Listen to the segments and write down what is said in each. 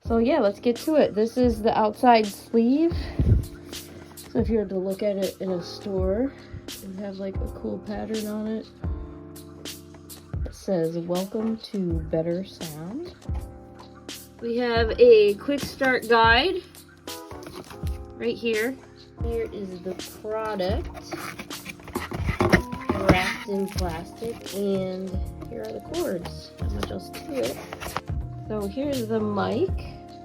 So yeah, let's get to it. This is the outside sleeve. So if you were to look at it in a store, it would have like a cool pattern on it. It says, "Welcome to better sound." We have a quick start guide right here. Here is the product wrapped in plastic, and here are the cords. Not much else to it. So here's the mic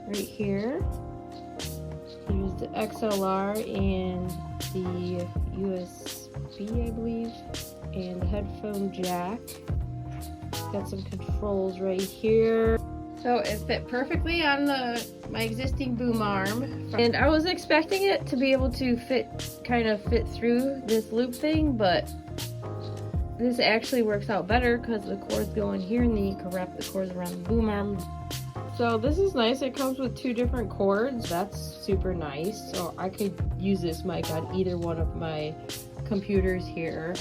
right here. Here's the XLR and the USB, I believe, and the headphone jack. Got some controls right here. So it fit perfectly on my existing boom arm. And I was expecting it to be able to kind of fit through this loop thing, but this actually works out better because the cords go in here and then you can wrap the cords around the boom arm. So this is nice. It comes with 2 different cords. That's super nice. So I could use this mic on either one of my computers here.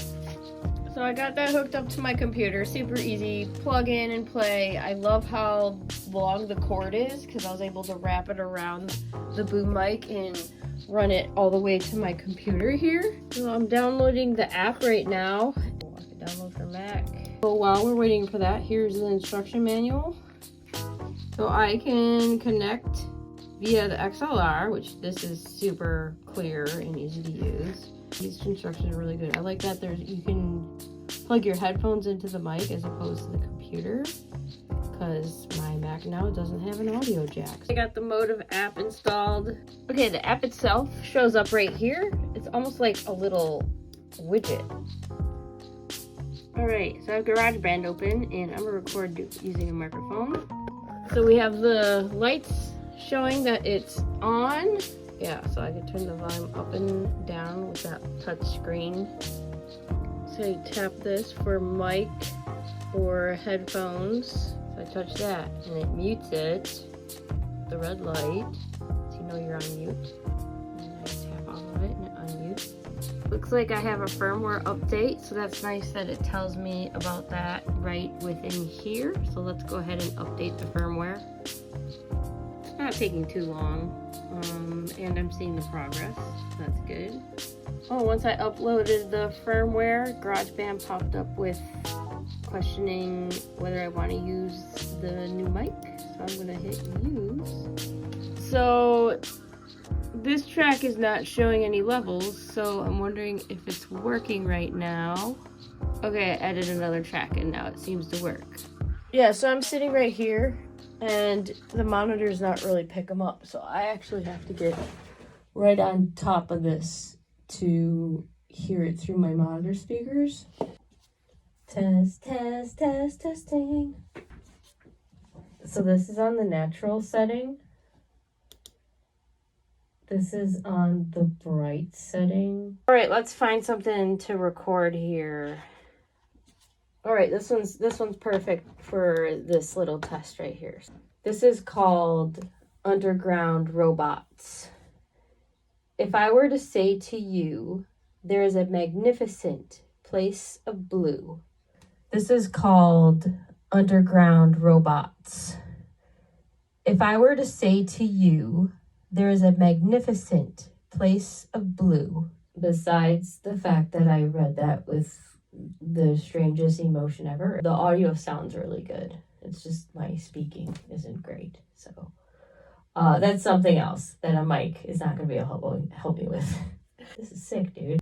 So I got that hooked up to my computer, super easy, plug in and play. I love how long the cord is because I was able to wrap it around the boom mic and run it all the way to my computer here. So I'm downloading the app right now. I can download for Mac. So while we're waiting for that, here's the instruction manual. So I can connect via the XLR, which this is super clear and easy to use. These instructions are really good. I like that you can plug your headphones into the mic as opposed to the computer, because my Mac now doesn't have an audio jack. I got the Motive app installed. Okay, the app itself shows up right here. It's almost like a little widget. Alright, so I have GarageBand open and I'm gonna record using a microphone. So we have the lights showing that it's on. Yeah, so I can turn the volume up and down with that touch screen. So you tap this for mic or headphones. So I touch that and it mutes it, the red light, so you know you're on mute. And I tap off of it and it unmutes. Looks like I have a firmware update, so that's nice that it tells me about that right within here. So let's go ahead and update the firmware. It's not taking too long. And I'm seeing the progress, so that's good. Oh, once I uploaded the firmware, GarageBand popped up with questioning whether I want to use the new mic. So I'm gonna hit use. So this track is not showing any levels, so I'm wondering if it's working right now. Okay, I added another track and now it seems to work. Yeah, so I'm sitting right here and the monitor's not really pick them up, so I actually have to get right on top of this to hear it through my monitor speakers. Test, test, test, testing. So this is on the natural setting. This is on the bright setting. All right, let's find something to record here. All right, this one's perfect for this little test right here. This is called Underground Robots. If I were to say to you, there is a magnificent place of blue. This is called Underground Robots. If I were to say to you, there is a magnificent place of blue. Besides the fact that I read that with the strangest emotion ever, the audio sounds really good. It's just my speaking isn't great. So that's something else that a mic is not going to be able to help me with. This is sick, dude.